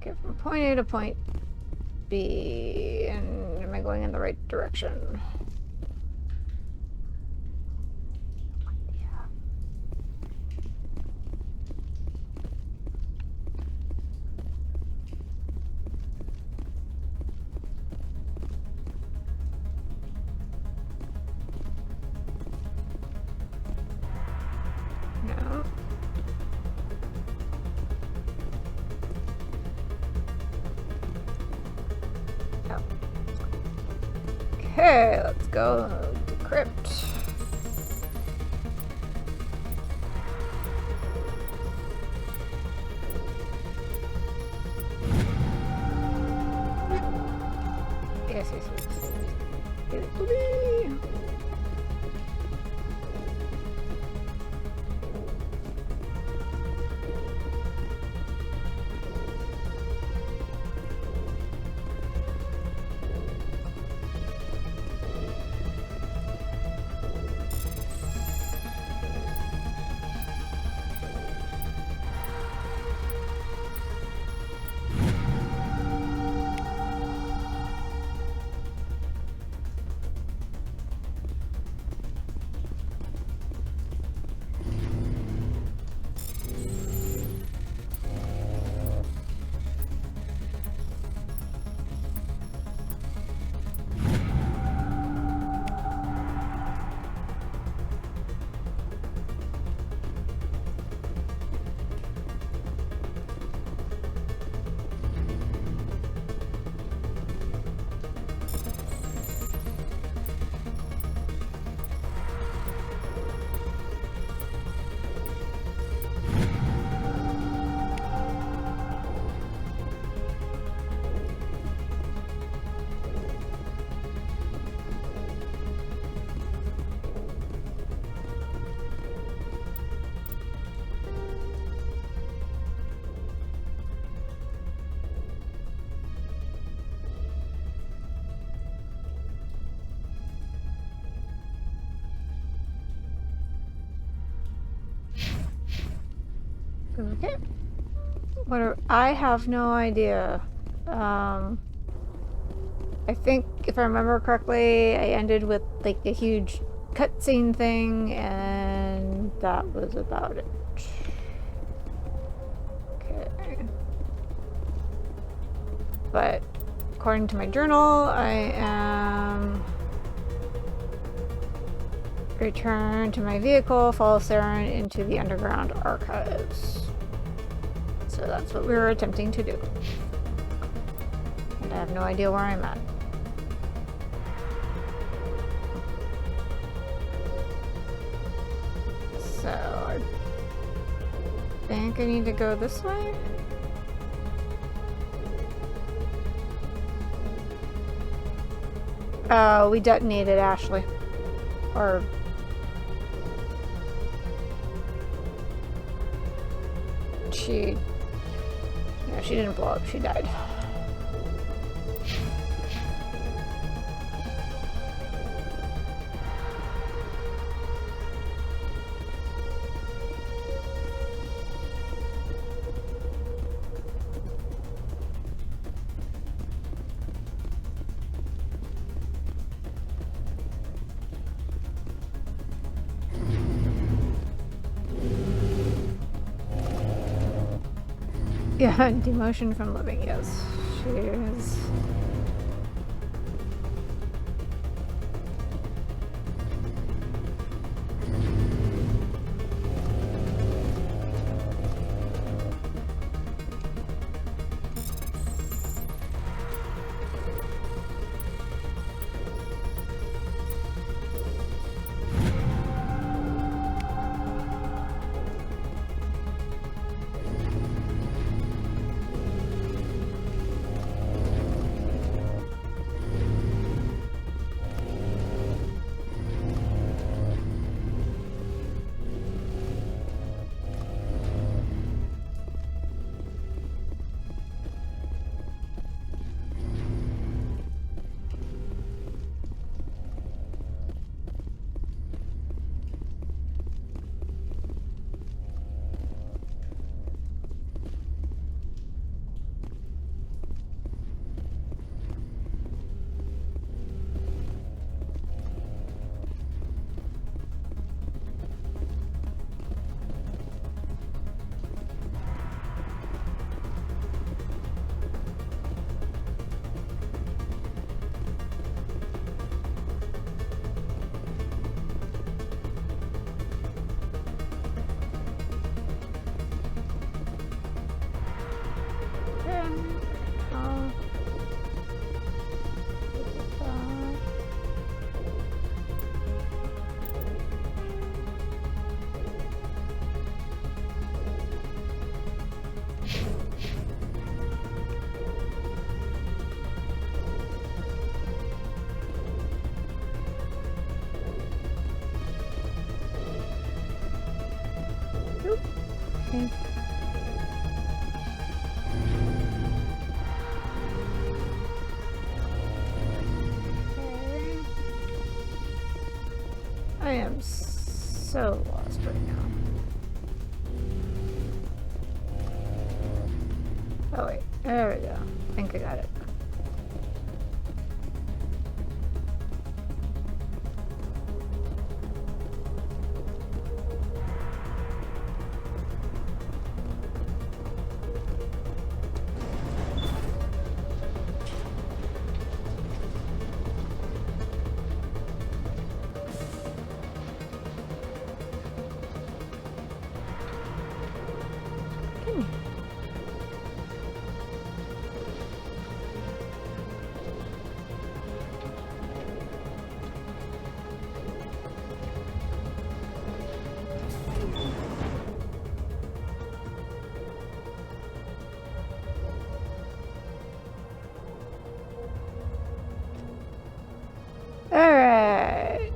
get from point A to point B, and am I going in the right direction? No. Oh. Okay, let's go decrypt. Yes. Get it, baby. Okay. I have no idea. I think if I remember correctly, I ended with like a huge cutscene thing, and that was about it. Okay. But according to my journal, I am return to my vehicle, follow Saren into the underground archives. So that's what we were attempting to do. And I have no idea where I'm at. So I think I need to go this way. We detonated Ashley. Or she didn't blow up, she died. Yeah, demotion from living, yes. She is. I am so lost right now. Oh wait, there we go. I think I got it. Alright.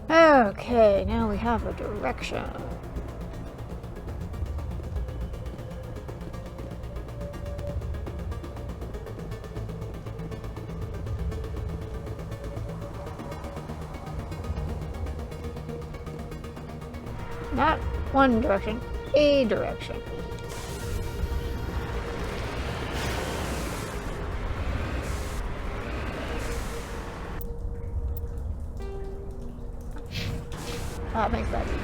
Okay, now we have a direction. Not one direction, a direction. That makes that easy.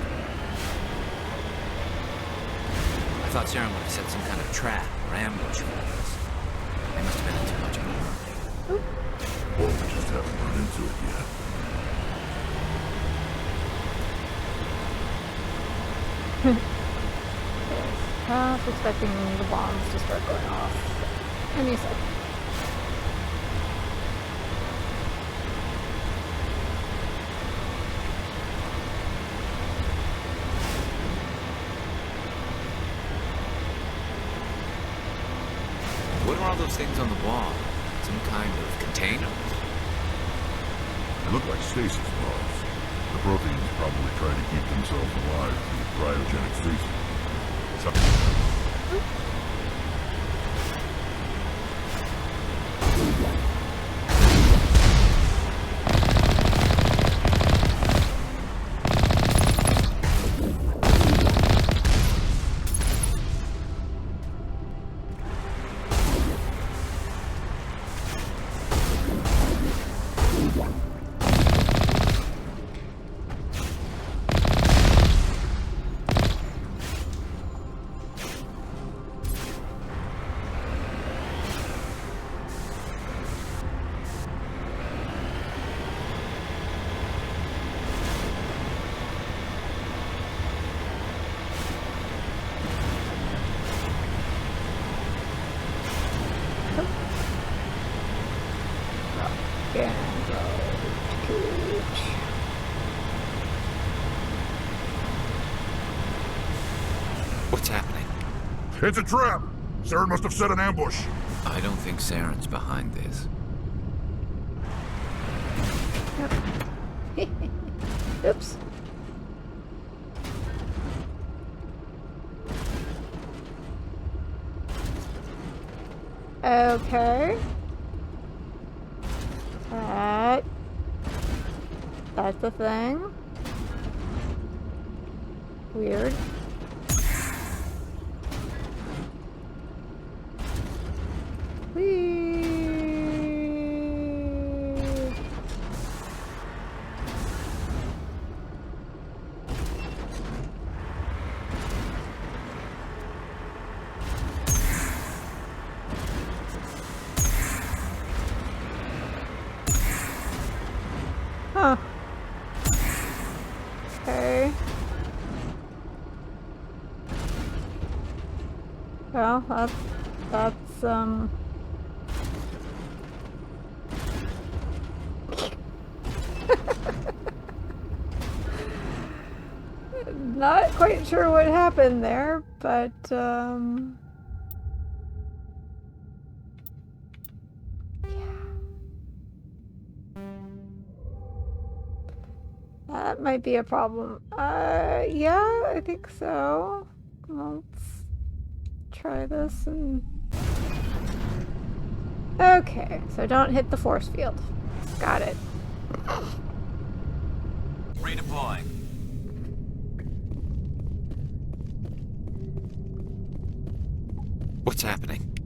I thought Sarah would have set some kind of trap or ambush for us. They must have been in too much of a hurry. Or we just haven't run into it yet. Half expecting the bombs to start going off any second. What are all those things on the wall? Some kind of container? They look like stasis pods. The proteins probably try to keep themselves alive through cryogenic freezing. What's happening? It's a trap! Saren must have set an ambush. I don't think Saren's behind this. Oops. Okay. That's the thing. Weird. Whee! Huh. Okay. Well, that's not quite sure what happened there, but that might be a problem. Yeah, I think so. Let's try this and... Okay, so don't hit the force field. Got it. Redeploying. What's happening?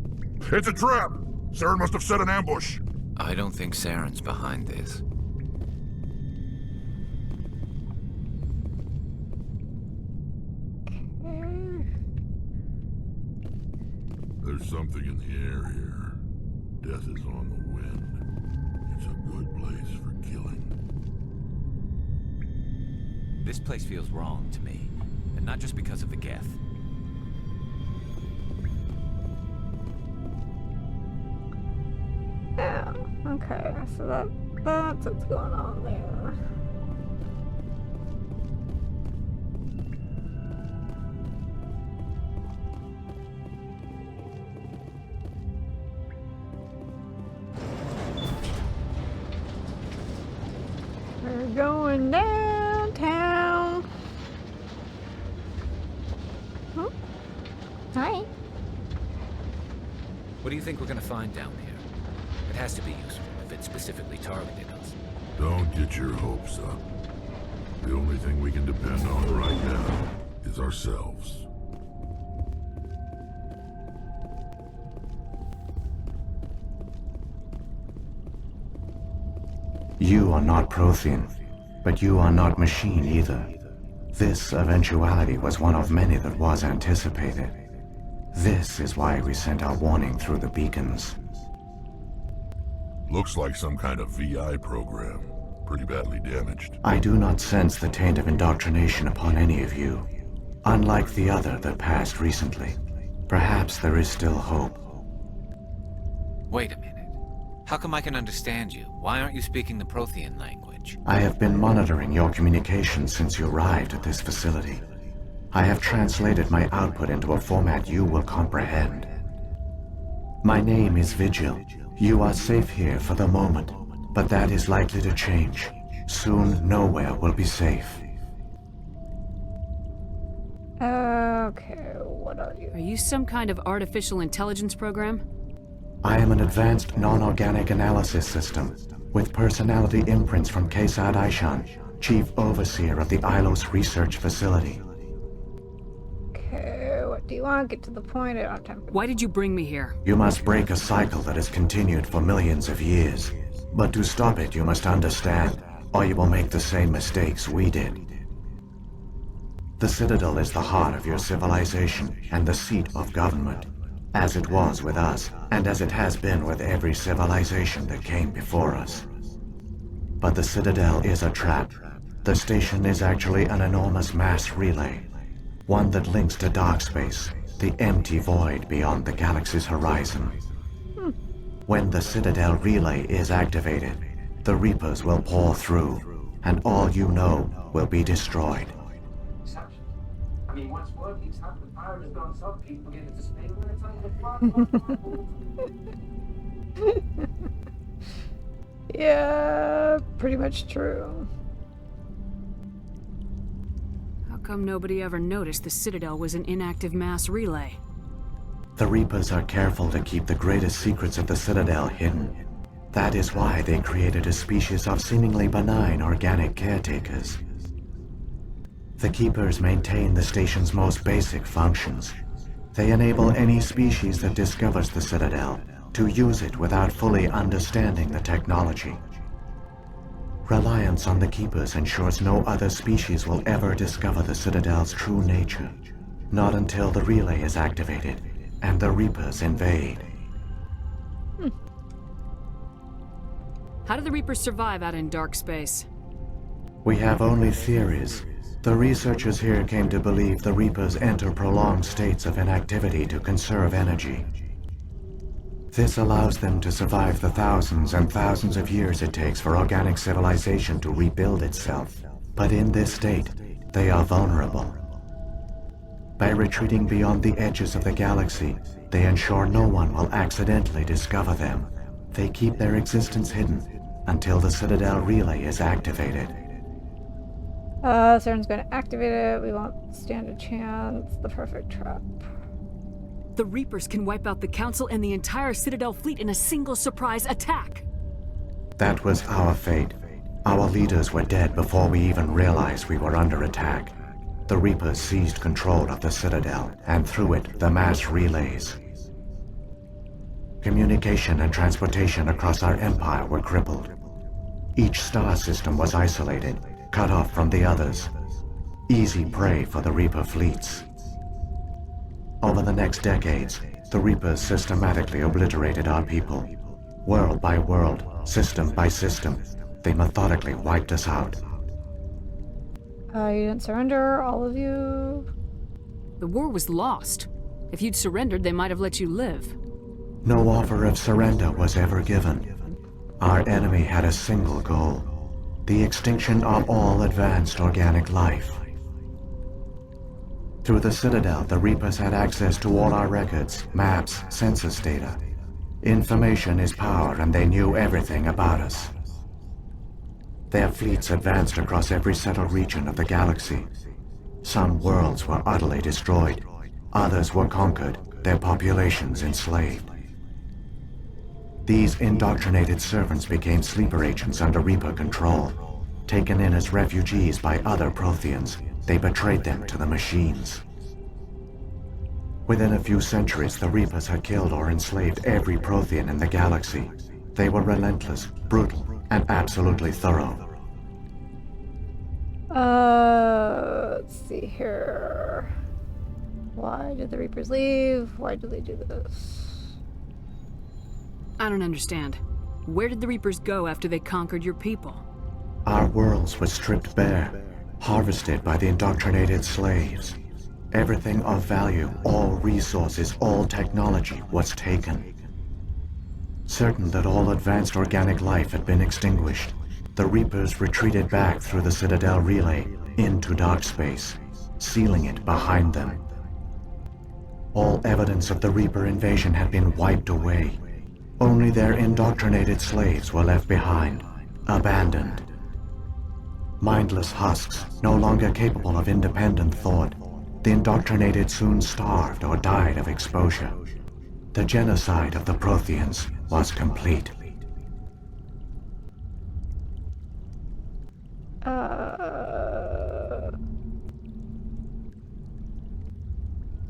It's a trap! Saren must have set an ambush. I don't think Saren's behind this. There's something in the air here. Death is on the wind. It's a good place for killing. This place feels wrong to me, and not just because of the Geth. Yeah, okay, so that's what's going on there. We're going downtown. Oh, hi. What do you think we're gonna find down here? It has to be useful if it specifically targeted us. Don't get your hopes up. The only thing we can depend on right now is ourselves. You are not Prothean, but you are not machine either. This eventuality was one of many that was anticipated. This is why we sent our warning through the beacons. Looks like some kind of VI program. Pretty badly damaged. I do not sense the taint of indoctrination upon any of you. Unlike the other that passed recently, perhaps there is still hope. Wait a minute. How come I can understand you? Why aren't you speaking the Prothean language? I have been monitoring your communications since you arrived at this facility. I have translated my output into a format you will comprehend. My name is Vigil. You are safe here for the moment, but that is likely to change. Soon, nowhere will be safe. Okay, what are you? Are you some kind of artificial intelligence program? I am an advanced non-organic analysis system, with personality imprints from Kesad Aishan, Chief Overseer of the Ilos Research Facility. Okay, what do you want? Get to the point. I don't have time for... Why did you bring me here? You must break a cycle that has continued for millions of years. But to stop it, you must understand, or you will make the same mistakes we did. The Citadel is the heart of your civilization and the seat of government, as it was with us, and as it has been with every civilization that came before us. But the Citadel is a trap. The station is actually an enormous mass relay, one that links to dark space, the empty void beyond the galaxy's horizon. When the Citadel relay is activated, the Reapers will pour through, and all you know will be destroyed. I mean, once one keeps up, the power has gone soft, people get into spin when it's on the front. Yeah, pretty much true. How come nobody ever noticed the Citadel was an inactive mass relay? The Reapers are careful to keep the greatest secrets of the Citadel hidden. That is why they created a species of seemingly benign organic caretakers. The Keepers maintain the station's most basic functions. They enable any species that discovers the Citadel to use it without fully understanding the technology. Reliance on the Keepers ensures no other species will ever discover the Citadel's true nature. Not until the relay is activated and the Reapers invade. How do the Reapers survive out in dark space? We have only theories. The researchers here came to believe the Reapers enter prolonged states of inactivity to conserve energy. This allows them to survive the thousands and thousands of years it takes for organic civilization to rebuild itself. But in this state, they are vulnerable. By retreating beyond the edges of the galaxy, they ensure no one will accidentally discover them. They keep their existence hidden until the Citadel relay is activated. Saren's going to activate it. We won't stand a chance. The perfect trap. The Reapers can wipe out the Council and the entire Citadel fleet in a single surprise attack. That was our fate. Our leaders were dead before we even realized we were under attack. The Reapers seized control of the Citadel, and through it, the mass relays. Communication and transportation across our empire were crippled. Each star system was isolated, cut off from the others. Easy prey for the Reaper fleets. Over the next decades, the Reapers systematically obliterated our people. World by world, system by system, they methodically wiped us out. You didn't surrender, all of you? The war was lost. If you'd surrendered, they might have let you live. No offer of surrender was ever given. Our enemy had a single goal: the extinction of all advanced organic life. Through the Citadel, the Reapers had access to all our records, maps, census data. Information is power, and they knew everything about us. Their fleets advanced across every settled region of the galaxy. Some worlds were utterly destroyed. Others were conquered, their populations enslaved. These indoctrinated servants became sleeper agents under Reaper control. Taken in as refugees by other Protheans, they betrayed them to the machines. Within a few centuries, the Reapers had killed or enslaved every Prothean in the galaxy. They were relentless, brutal, and absolutely thorough. Let's see here. Why did the Reapers leave? Why did they do this? I don't understand. Where did the Reapers go after they conquered your people? Our worlds were stripped bare, harvested by the indoctrinated slaves. Everything of value, all resources, all technology was taken. Certain that all advanced organic life had been extinguished, the Reapers retreated back through the Citadel relay into dark space, sealing it behind them. All evidence of the Reaper invasion had been wiped away. Only their indoctrinated slaves were left behind, abandoned. Mindless husks, no longer capable of independent thought, the indoctrinated soon starved or died of exposure. The genocide of the Protheans was complete.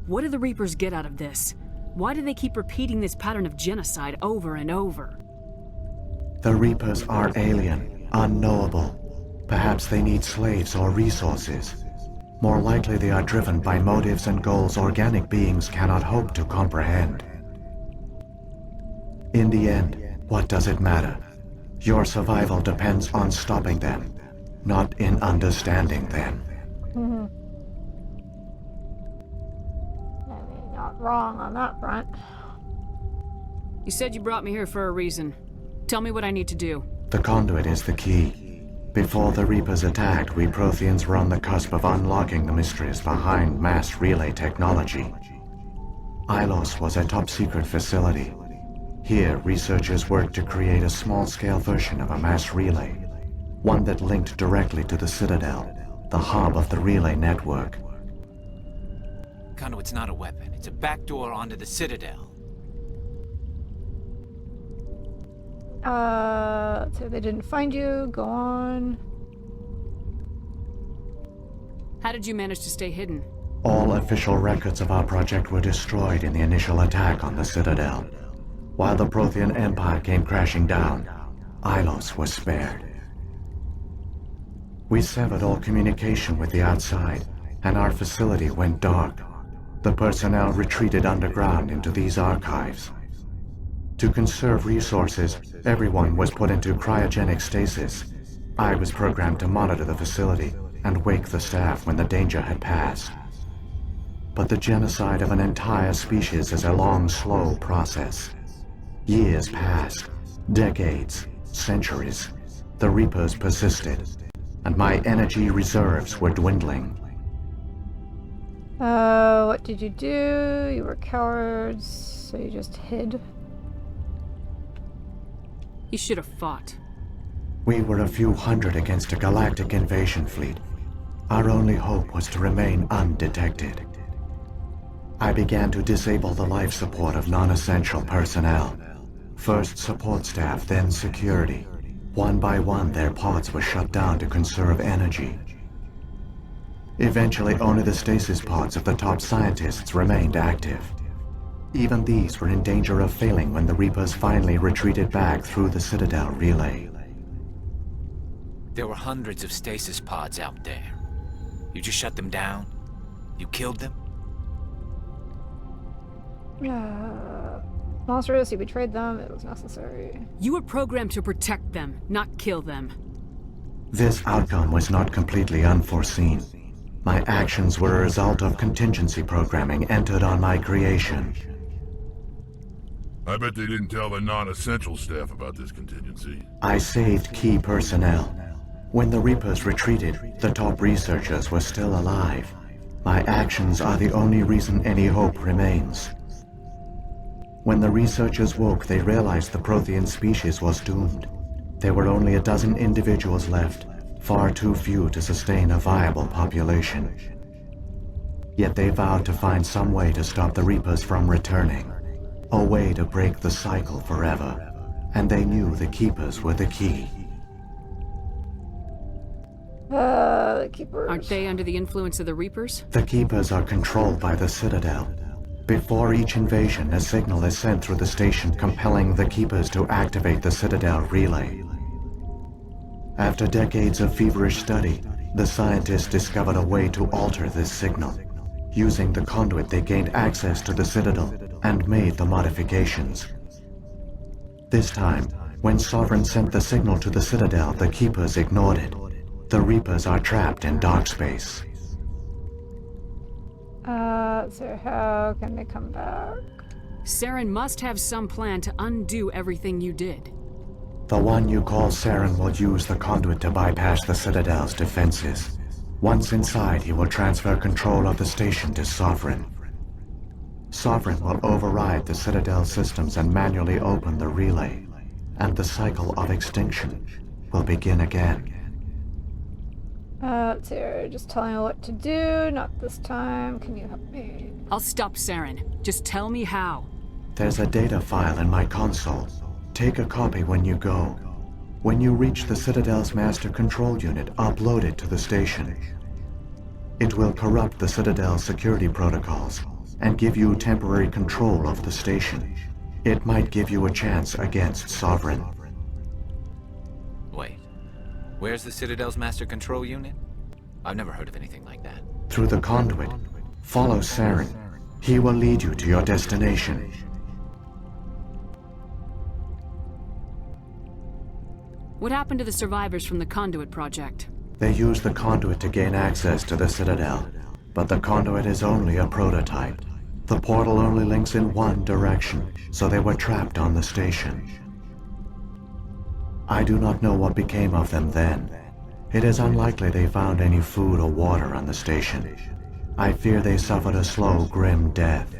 What do the Reapers get out of this? Why do they keep repeating this pattern of genocide over and over? The Reapers are alien, unknowable. Perhaps they need slaves or resources. More likely they are driven by motives and goals organic beings cannot hope to comprehend. In the end, what does it matter? Your survival depends on stopping them, not in understanding them. I mean, not wrong on that front. You said you brought me here for a reason. Tell me what I need to do. The conduit is the key. Before the Reapers attacked, we Protheans were on the cusp of unlocking the mysteries behind mass relay technology. Ilos was a top-secret facility. Here, researchers worked to create a small-scale version of a mass relay, one that linked directly to the Citadel, the hub of the relay network. Conduit's not a weapon. It's a backdoor onto the Citadel. So they didn't find you. Go on. How did you manage to stay hidden? All official records of our project were destroyed in the initial attack on the Citadel. While the Prothean Empire came crashing down, Ilos was spared. We severed all communication with the outside, and our facility went dark. The personnel retreated underground into these archives. To conserve resources, everyone was put into cryogenic stasis. I was programmed to monitor the facility and wake the staff when the danger had passed. But the genocide of an entire species is a long, slow process. Years passed, decades, centuries. The Reapers persisted, and my energy reserves were dwindling. What did you do? You were cowards, so you just hid. He should have fought. We were a few hundred against a galactic invasion fleet. Our only hope was to remain undetected. I began to disable the life support of non-essential personnel. First support staff, then security. One by one, their pods were shut down to conserve energy. Eventually, only the stasis pods of the top scientists remained active. Even these were in danger of failing when the Reapers finally retreated back through the Citadel relay. There were hundreds of stasis pods out there. You just shut them down? You killed them? Monstrous, you betrayed them. It was necessary. You were programmed to protect them, not kill them. This outcome was not completely unforeseen. My actions were a result of contingency programming entered on my creation. I bet they didn't tell the non-essential staff about this contingency. I saved key personnel. When the Reapers retreated, the top researchers were still alive. My actions are the only reason any hope remains. When the researchers woke, they realized the Prothean species was doomed. There were only a dozen individuals left, far too few to sustain a viable population. Yet they vowed to find some way to stop the Reapers from returning, a way to break the cycle forever, and they knew the Keepers were the key. The Keepers. Aren't they under the influence of the Reapers? The Keepers are controlled by the Citadel. Before each invasion, a signal is sent through the station compelling the Keepers to activate the Citadel relay. After decades of feverish study, the scientists discovered a way to alter this signal. Using the conduit, they gained access to the Citadel and made the modifications. This time, when Sovereign sent the signal to the Citadel, the Keepers ignored it. The Reapers are trapped in dark space. So how can they come back? Saren must have some plan to undo everything you did. The one you call Saren will use the conduit to bypass the Citadel's defenses. Once inside, he will transfer control of the station to Sovereign. Sovereign will override the Citadel systems and manually open the relay, and the cycle of extinction will begin again. So you're just telling me what to do, not this time. Can you help me? I'll stop Saren. Just tell me how. There's a data file in my console. Take a copy when you go. When you reach the Citadel's master control unit, upload it to the station. It will corrupt the Citadel's security protocols and give you temporary control of the station. It might give you a chance against Sovereign. Wait. Where's the Citadel's master control unit? I've never heard of anything like that. Through the conduit, follow Saren. He will lead you to your destination. What happened to the survivors from the Conduit project? They use the conduit to gain access to the Citadel, but the conduit is only a prototype. The portal only links in one direction, so they were trapped on the station. I do not know what became of them then. It is unlikely they found any food or water on the station. I fear they suffered a slow, grim death.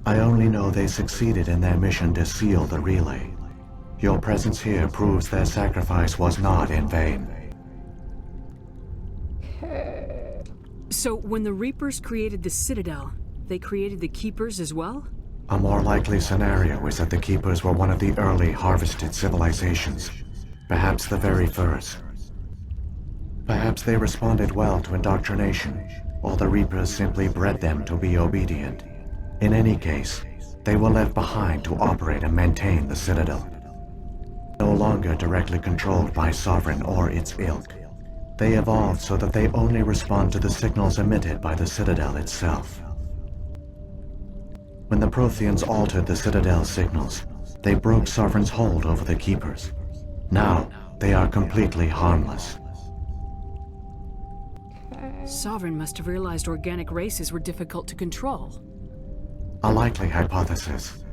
I only know they succeeded in their mission to seal the relay. Your presence here proves their sacrifice was not in vain. So, when the Reapers created the Citadel, they created the Keepers as well? A more likely scenario is that the Keepers were one of the early harvested civilizations. Perhaps the very first. Perhaps they responded well to indoctrination, or the Reapers simply bred them to be obedient. In any case, they were left behind to operate and maintain the Citadel. No longer directly controlled by Sovereign or its ilk. They evolved so that they only respond to the signals emitted by the Citadel itself. When the Protheans altered the Citadel's signals, they broke Sovereign's hold over the Keepers. Now, they are completely harmless. Sovereign must have realized organic races were difficult to control. A likely hypothesis.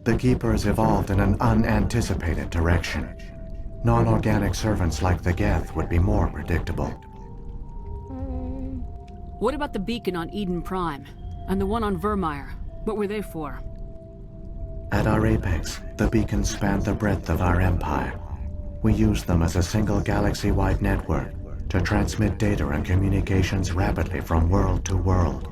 The Keepers evolved in an unanticipated direction. Non-organic servants like the Geth would be more predictable. What about the beacon on Eden Prime? And the one on Vermeer? What were they for? At our apex, the beacons spanned the breadth of our empire. We used them as a single galaxy-wide network to transmit data and communications rapidly from world to world.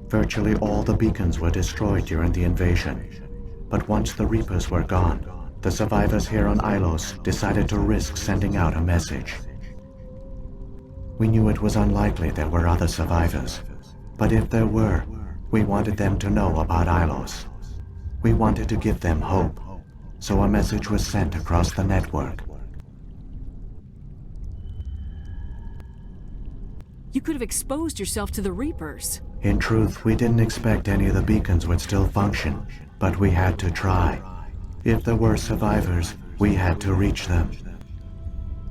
Virtually all the beacons were destroyed during the invasion, but once the Reapers were gone, the survivors here on Ilos decided to risk sending out a message. We knew it was unlikely there were other survivors, but if there were, we wanted them to know about Ilos. We wanted to give them hope, so a message was sent across the network. You could have exposed yourself to the Reapers. In truth, we didn't expect any of the beacons would still function, but we had to try. If there were survivors, we had to reach them.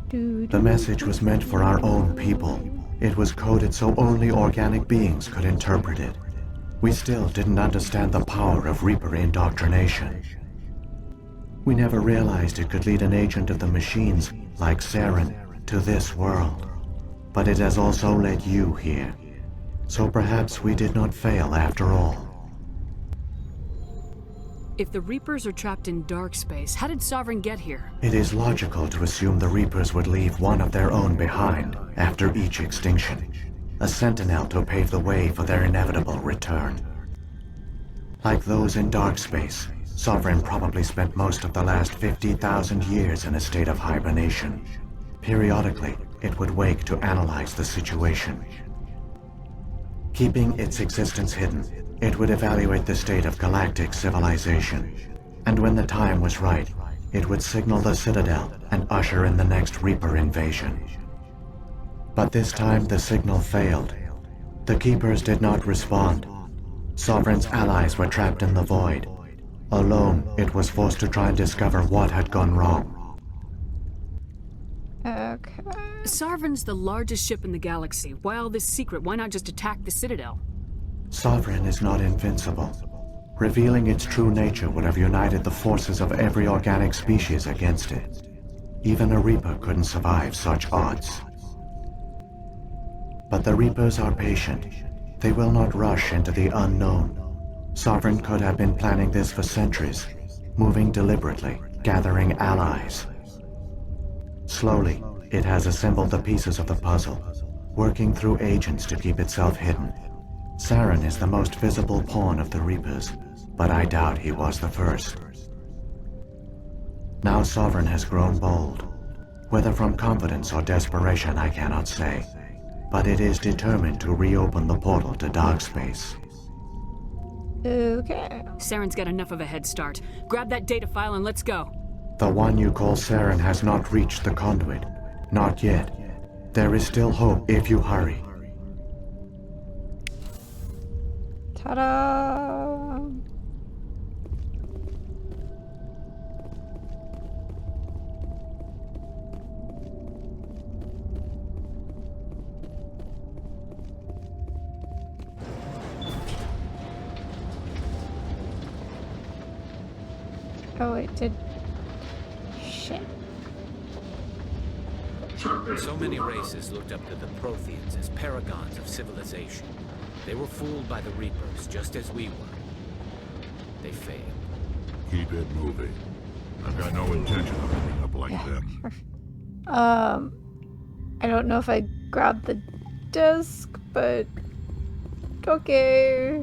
The message was meant for our own people. It was coded so only organic beings could interpret it. We still didn't understand the power of Reaper indoctrination. We never realized it could lead an agent of the machines, like Saren, to this world. But it has also led you here. So perhaps we did not fail after all. If the Reapers are trapped in dark space, how did Sovereign get here? It is logical to assume the Reapers would leave one of their own behind after each extinction. A sentinel to pave the way for their inevitable return. Like those in dark space, Sovereign probably spent most of the last 50,000 years in a state of hibernation. Periodically, it would wake to analyze the situation. Keeping its existence hidden, it would evaluate the state of galactic civilization. And when the time was right, it would signal the Citadel and usher in the next Reaper invasion. But this time the signal failed. The Keepers did not respond. Sovereign's allies were trapped in the void. Alone, it was forced to try and discover what had gone wrong. Okay. Sovereign's the largest ship in the galaxy. Why all this secret? Why not just attack the Citadel? Sovereign is not invincible. Revealing its true nature would have united the forces of every organic species against it. Even a Reaper couldn't survive such odds. But the Reapers are patient. They will not rush into the unknown. Sovereign could have been planning this for centuries, moving deliberately, gathering allies. Slowly, it has assembled the pieces of the puzzle, working through agents to keep itself hidden. Saren is the most visible pawn of the Reapers, but I doubt he was the first. Now Sovereign has grown bold. Whether from confidence or desperation, I cannot say. But it is determined to reopen the portal to dark space. Okay. Saren's got enough of a head start. Grab that data file and let's go. The one you call Saren has not reached the conduit. Not yet. There is still hope if you hurry. Ta-da! Oh, it did. Shit. So many races looked up to the Protheans as paragons of civilization. They were fooled by the Reapers, just as we were. They failed. Keep it moving. I've got no intention of ending up like them. I don't know if I grabbed the disc, but okay.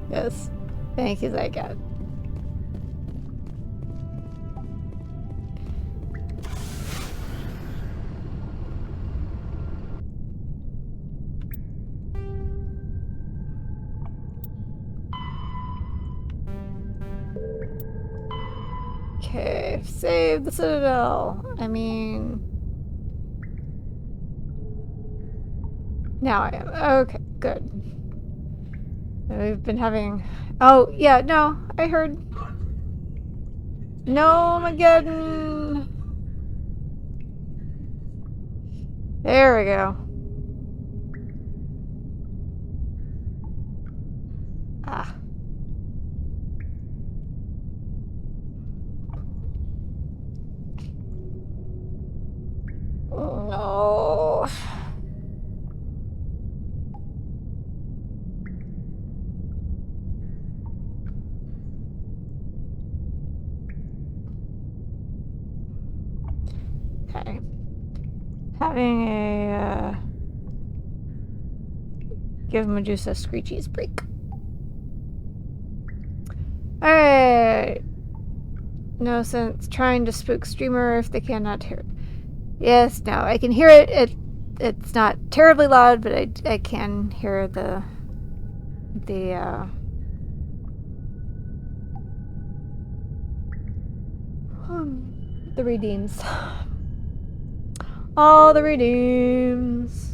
Yes. Thank you, Zycat. Okay, save the Citadel. I mean... Now I am. Okay, good. We've been having... Oh, yeah, no, I heard... No, Mageddon! There we go. Ah. Oh, no. Okay. Having a, give Medusa Screechy's break. Alright. No sense trying to spook streamer if they cannot hear it. Yes, no, I can hear it. It's not terribly loud, but I can hear the redeems. All the redeems.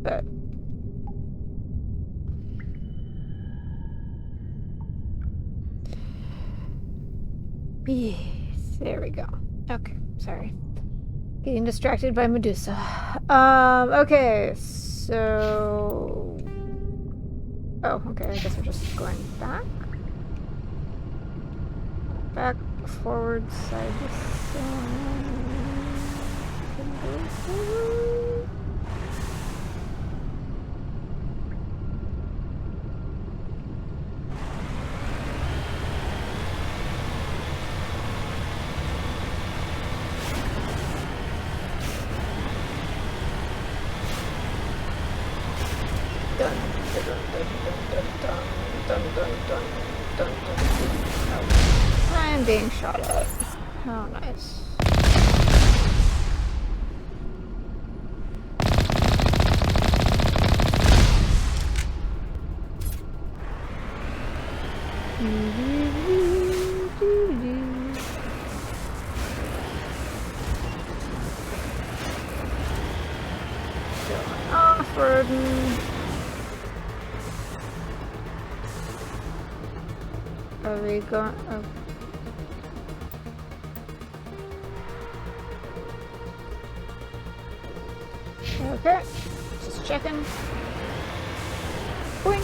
But yes, there we go. Okay, sorry. Getting distracted by Medusa. Okay, so... Oh, okay, I guess we're just going back. Back, forward, side to side. I'm being shot at. How nice. Going off-road. Are we going? Oh. Okay, just checking. Boink.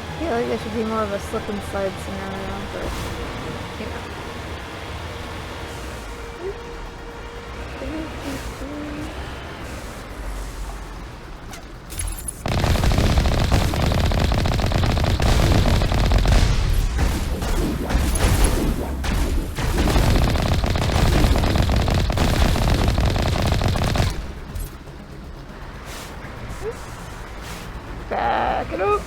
I feel like there should be more of a slip and slide scenario, but you know. Back it up.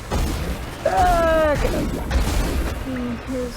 Back it up. Here's...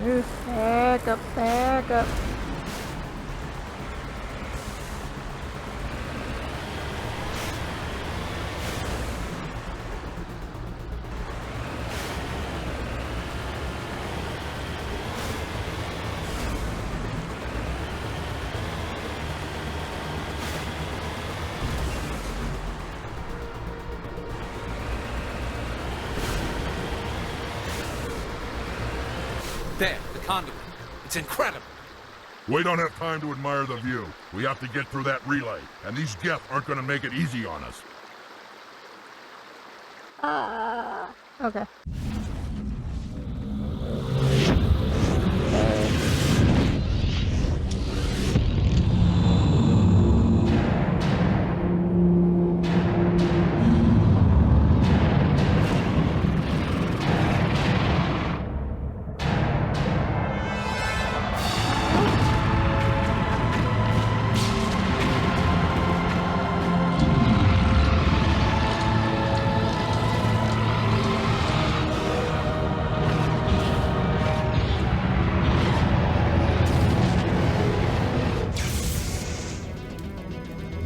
Move. Back up, back up. There, the conduit. It's incredible. We don't have time to admire the view. We have to get through that relay, and these Geth aren't gonna make it easy on us. Okay.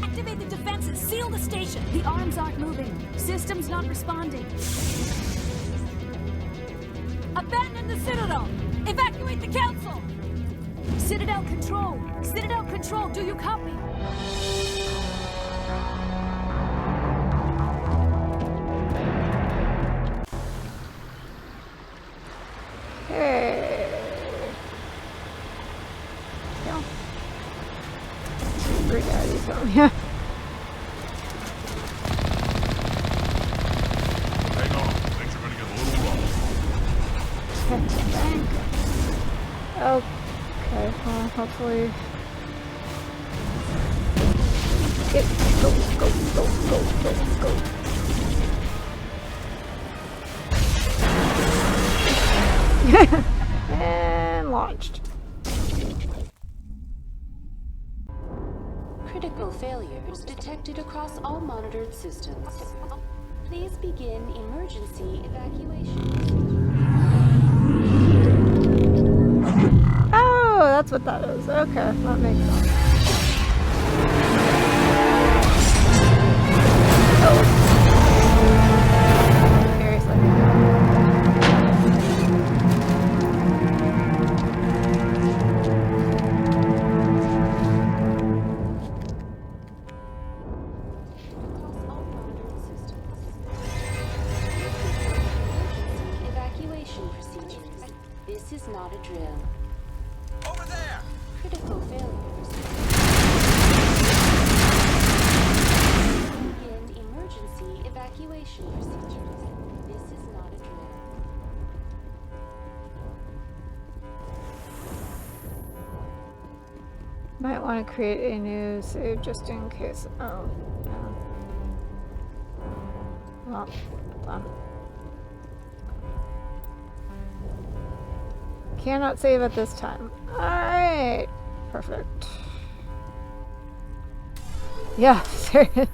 Activate the defenses! Seal the station! The arms aren't moving. System's not responding. Abandon the Citadel! Evacuate the Council! Citadel Control! Citadel Control, do you copy? Hey. Yeah. Great daddy's home. Yeah. Hang on, things are gonna get a little rough. Thank. Okay, well, hopefully. Get go, go, go, go, go, go. And launched. Critical failures detected across all monitored systems. Please begin emergency evacuation. Oh, that's what that is. Okay, that makes sense. Oh. Seriously. Across all monitored systems. Emergency evacuation procedures. This is not a drill. Over there! Critical failures. Begin emergency evacuation procedures. This is not a drill. Might want to create a new save just in case. Oh, no. Well, done. Cannot save at this time. Alright. Perfect. Yeah, seriously.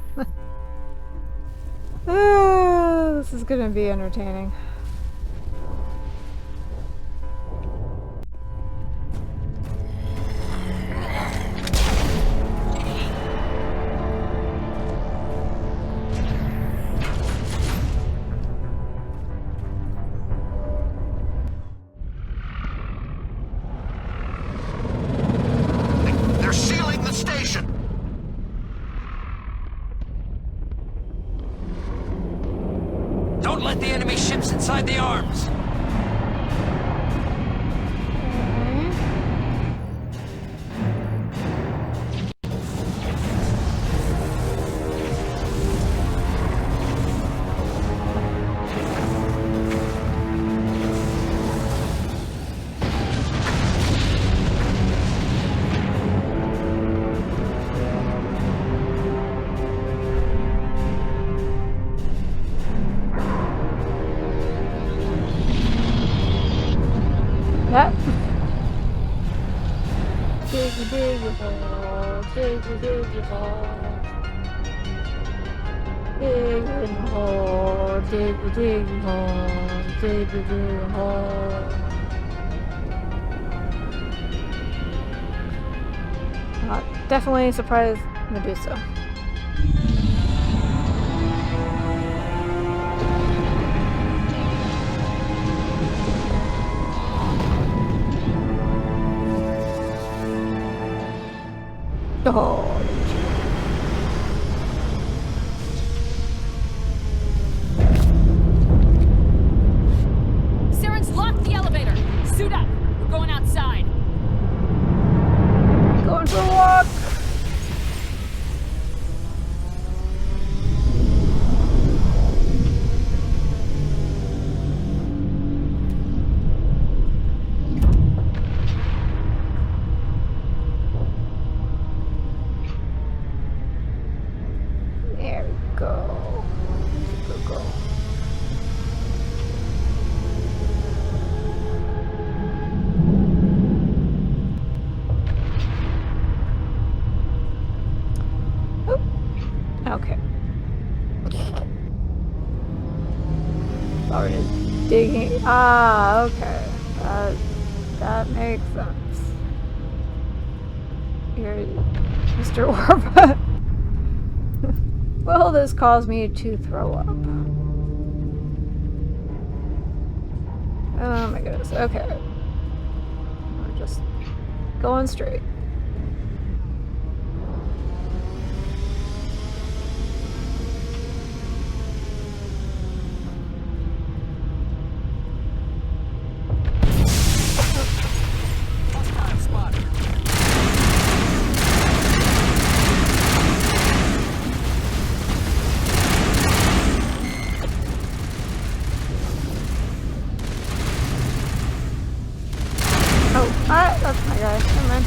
This is gonna be entertaining. They're sealing the station! Don't let the enemy ships inside the arms! That. Diggy diggy hole, diggy diggy hole. Diggy hole, diggy diggy hole, diggy diggy hole. definitely surprised Medusa. Oh, Saren's locked the elevator. Suit up. We're going outside. going for a walk. There we go. Go. Oop. Okay. Started digging. Ah, okay. That makes sense. Here, Mr. Warp. Will this cause me to throw up? Oh my goodness. Okay. We're just going straight. Oh, that's my guy. Never mind.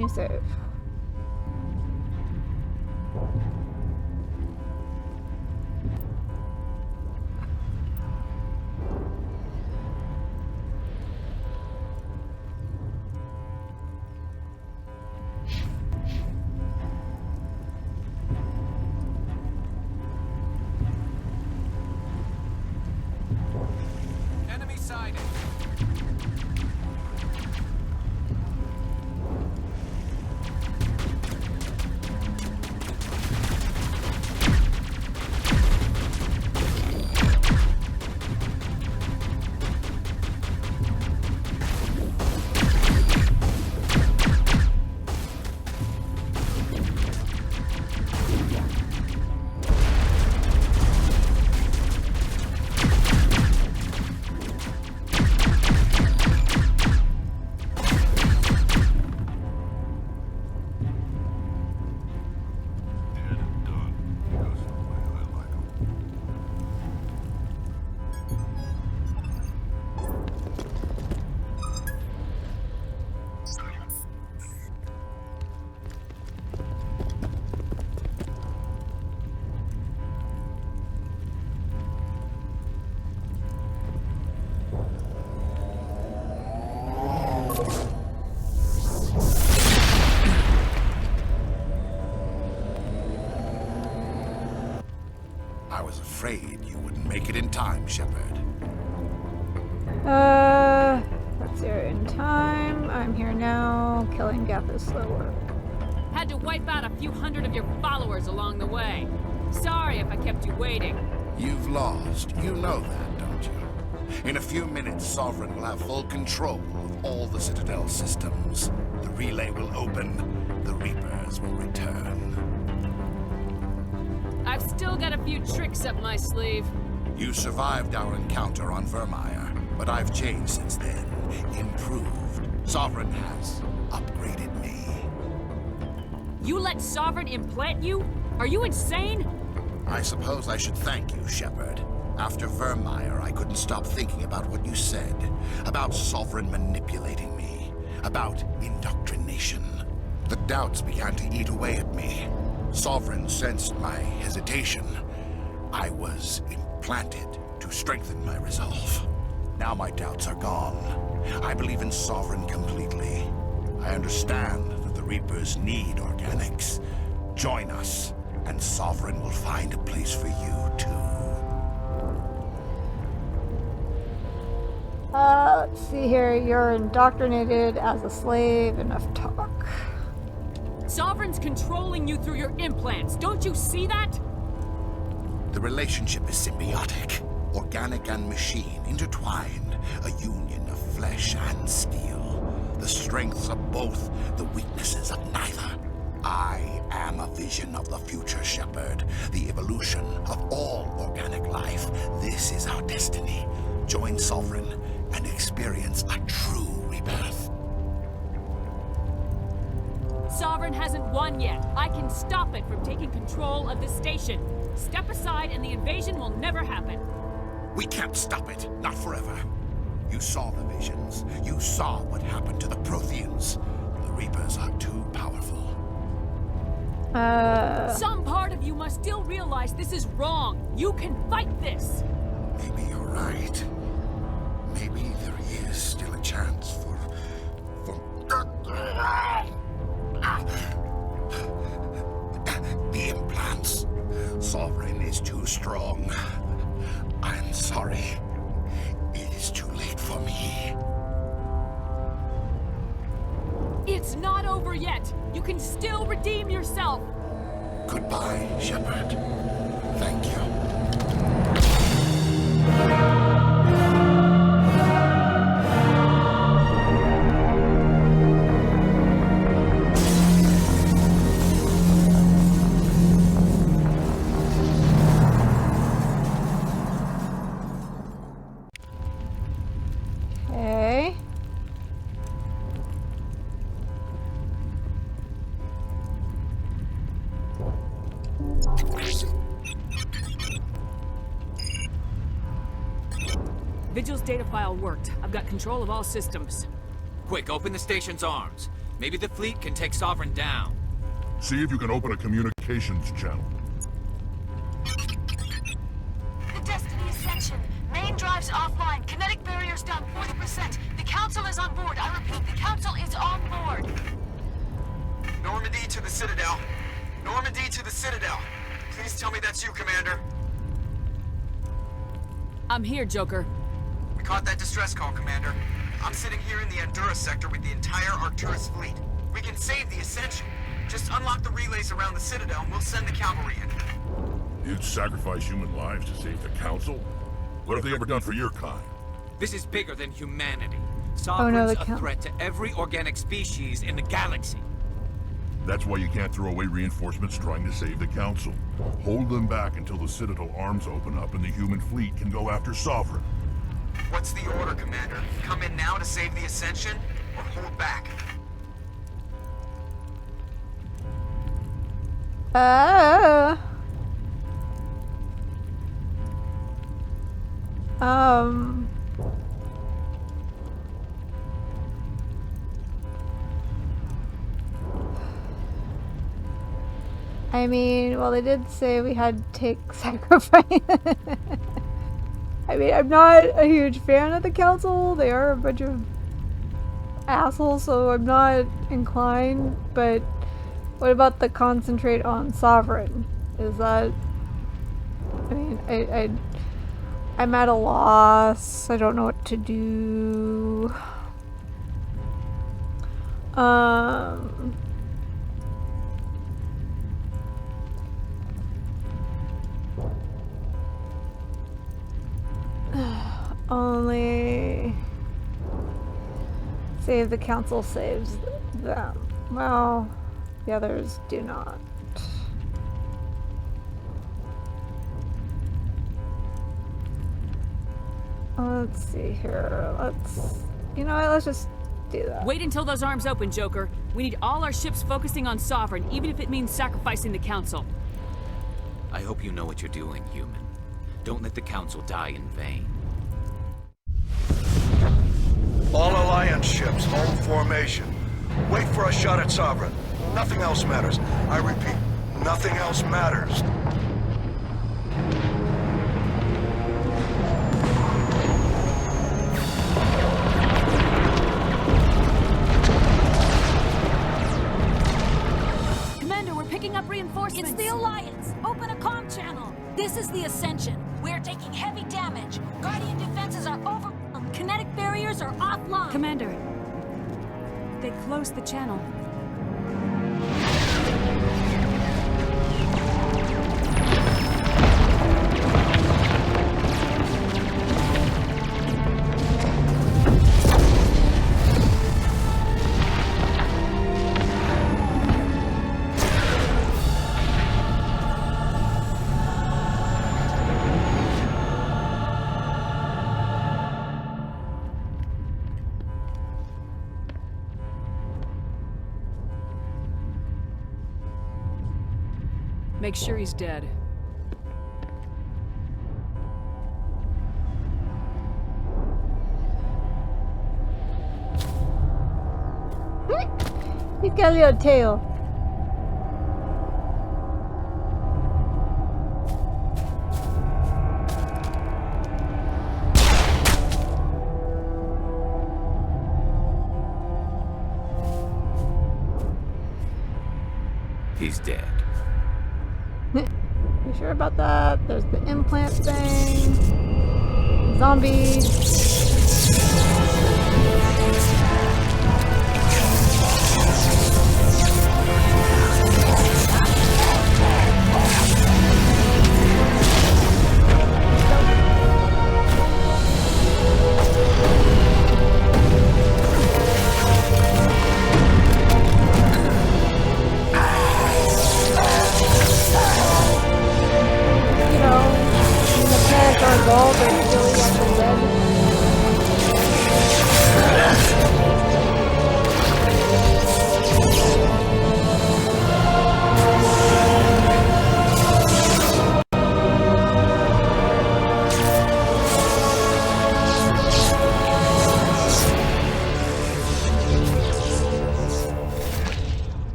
Continue save. Enemy sighted. Dead and done. Just the way I like 'em. I was afraid you wouldn't make it in time, Shepard. Let's see, in time. I'm here now. Killing Geth is slow work. Had to wipe out a few hundred of your followers along the way. Sorry if I kept you waiting. You've lost. You know that, don't you? In a few minutes, Sovereign will have full control of all the Citadel systems. The relay will open. The Reapers will return. I've still got a few tricks up my sleeve. You survived our encounter on Vermeer, but I've changed since then. Improved. Sovereign has upgraded me. You let Sovereign implant you? Are you insane? I suppose I should thank you, Shepard. After Vermeer, I couldn't stop thinking about what you said. About Sovereign manipulating me. About indoctrination. The doubts began to eat away at me. Sovereign sensed my hesitation. I was implanted to strengthen my resolve. Now my doubts are gone. I believe in Sovereign completely. I understand that the Reapers need organics. Join us, and Sovereign will find a place for you, too. Let's see here. You're indoctrinated as a slave. Enough talk. Sovereign's controlling you through your implants. Don't you see that? The relationship is symbiotic. Organic and machine intertwined. A union of flesh and steel. The strengths of both, the weaknesses of neither. I am a vision of the future, Shepard. The evolution of all organic life. This is our destiny. Join Sovereign and experience a true rebirth. Sovereign hasn't won yet. I can stop it from taking control of the station. Step aside and the invasion will never happen. We can't stop it. Not forever. You saw the visions. You saw what happened to the Protheans. The Reapers are too powerful. Some part of you must still realize this is wrong. You can fight this. Maybe you're right. Maybe there is still a chance for... The implants. Sovereign is too strong. I'm sorry. It is too late for me. It's not over yet. You can still redeem yourself. Goodbye, Shepard. Thank you. Okay. Vigil's data file worked. I've got control of all systems. Quick, open the station's arms. Maybe the fleet can take Sovereign down. See if you can open a communications channel. The Destiny Ascension. Main drives offline. Kinetic barriers down 40%. The Council is on board. I repeat, the Council is on board. Normandy to the Citadel. Normandy to the Citadel. Please tell me that's you, Commander. I'm here, Joker. We caught that distress call, Commander. I'm sitting here in the Andurra sector with the entire Arcturus fleet. We can save the Ascension. Just unlock the relays around the Citadel and we'll send the cavalry in. You'd sacrifice human lives to save the Council? What have they ever done for your kind? This is bigger than humanity. Oh, no, Sovereign's the a threat to every organic species in the galaxy. That's why you can't throw away reinforcements trying to save the Council. Hold them back until the Citadel arms open up and the human fleet can go after Sovereign. What's the order, Commander? Come in now to save the Ascension, or hold back? I mean, well, they did say we had to take sacrifice. I mean, I'm not a huge fan of the Council. They are a bunch of assholes, so I'm not inclined. But what about the concentrate on Sovereign? Is that... I mean, I'm at a loss. I don't know what to do. Only save the Council saves them. Well, the others do not. Let's see here. You know what? Let's just do that. Wait until those arms open, Joker. We need all our ships focusing on Sovereign, even if it means sacrificing the Council. I hope you know what you're doing, human. Don't let the Council die in vain. All Alliance ships, hold formation. Wait for a shot at Sovereign. Nothing else matters. I repeat, nothing else matters. Commander, we're picking up reinforcements. It's the Alliance! Open a comm channel! This is the Ascension. We're taking heavy damage. Guardian defenses are over. Kinetic barriers are offline. Commander, they closed the channel. Make sure he's dead. He's got a little tail. He's dead. You sure about that? There's the implant thing. Zombies. Involved, are you really actually dead?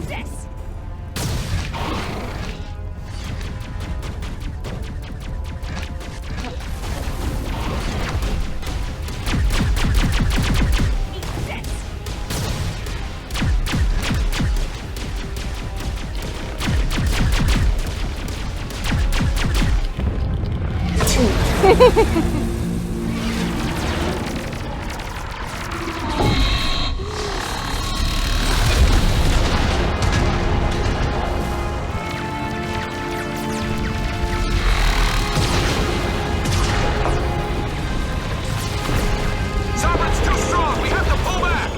this! Sovereign's too strong! We have to pull back!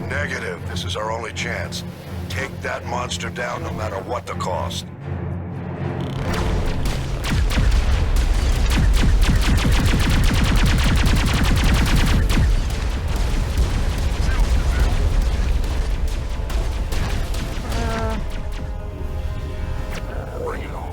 Negative. This is our only chance. Take that monster down no matter what the cost. Bring it on.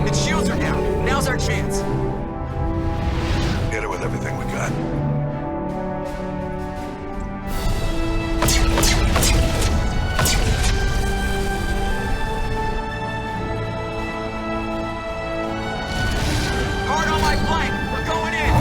Its shields are down. Now's our chance. Hit it with everything we got. Hard on my flank. We're going in.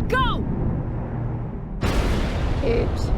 Go! Oops.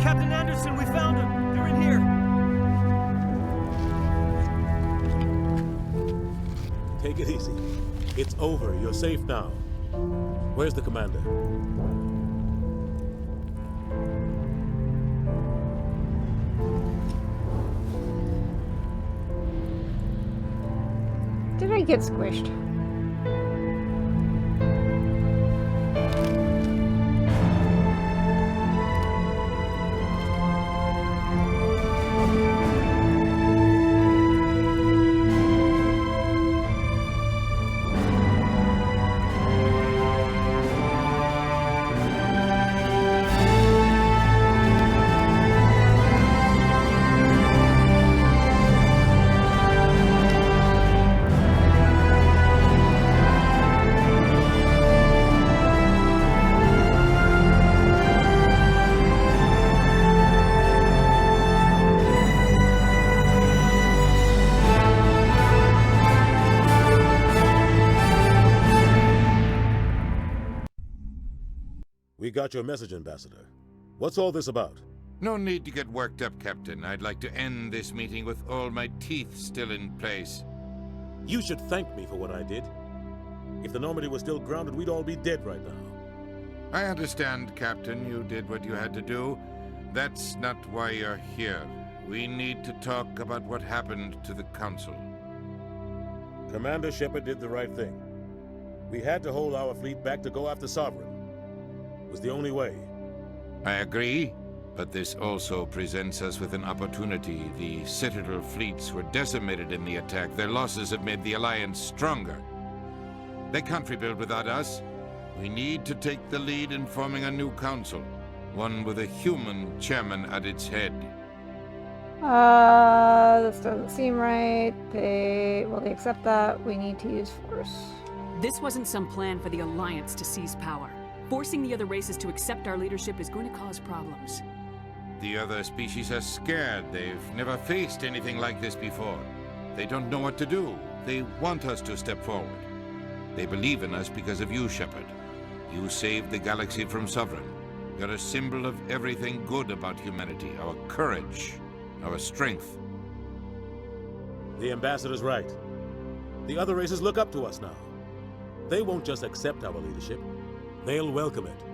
Captain Anderson, we found them. They're in here. Take it easy. It's over. You're safe now. Where's the commander? Did I get squished? We got your message, Ambassador. What's all this about? No need to get worked up, Captain. I'd like to end this meeting with all my teeth still in place. You should thank me for what I did. If the Normandy was still grounded, we'd all be dead right now. I understand, Captain. You did what you had to do. That's not why you're here. We need to talk about what happened to the Council. Commander Shepard did the right thing. We had to hold our fleet back to go after Sovereign. was the only way. I agree, but this also presents us with an opportunity. The Citadel fleets were decimated in the attack. Their losses have made the Alliance stronger. They can't rebuild without us. We need to take the lead in forming a new council, one with a human chairman at its head. This doesn't seem right. They accept that. We need to use force. This wasn't some plan for the Alliance to seize power. Forcing the other races to accept our leadership is going to cause problems. The other species are scared. They've never faced anything like this before. They don't know what to do. They want us to step forward. They believe in us because of you, Shepard. You saved the galaxy from Sovereign. You're a symbol of everything good about humanity, our courage, our strength. The Ambassador's right. The other races look up to us now. They won't just accept our leadership. They'll welcome it.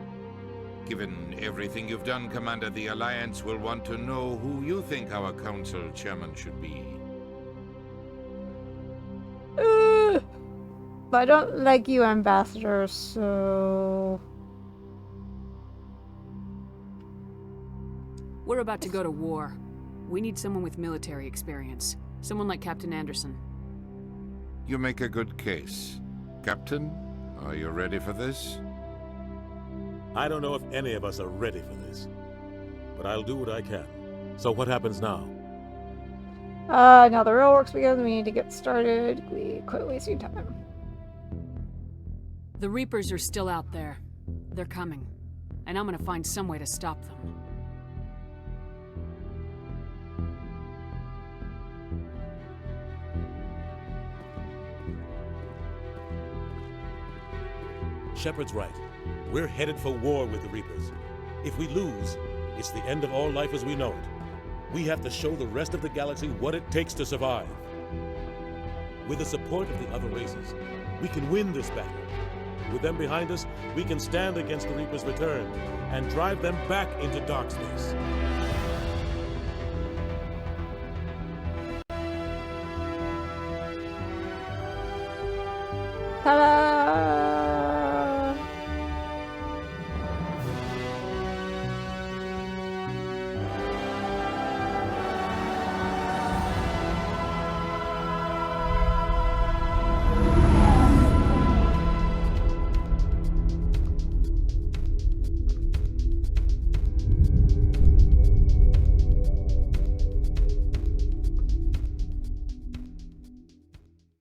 Given everything you've done, Commander, the Alliance will want to know who you think our council chairman should be. But I don't like you, Ambassador, so... We're about to go to war. We need someone with military experience. Someone like Captain Anderson. You make a good case. Captain, are you ready for this? I don't know if any of us are ready for this, but I'll do what I can. So what happens now? Now the real work's begun. We need to get started. We quit wasting time. The Reapers are still out there. They're coming. And I'm gonna find some way to stop them. Shepard's right. We're headed for war with the Reapers. If we lose, it's the end of all life as we know it. We have to show the rest of the galaxy what it takes to survive. With the support of the other races, we can win this battle. With them behind us, we can stand against the Reapers' return and drive them back into dark space.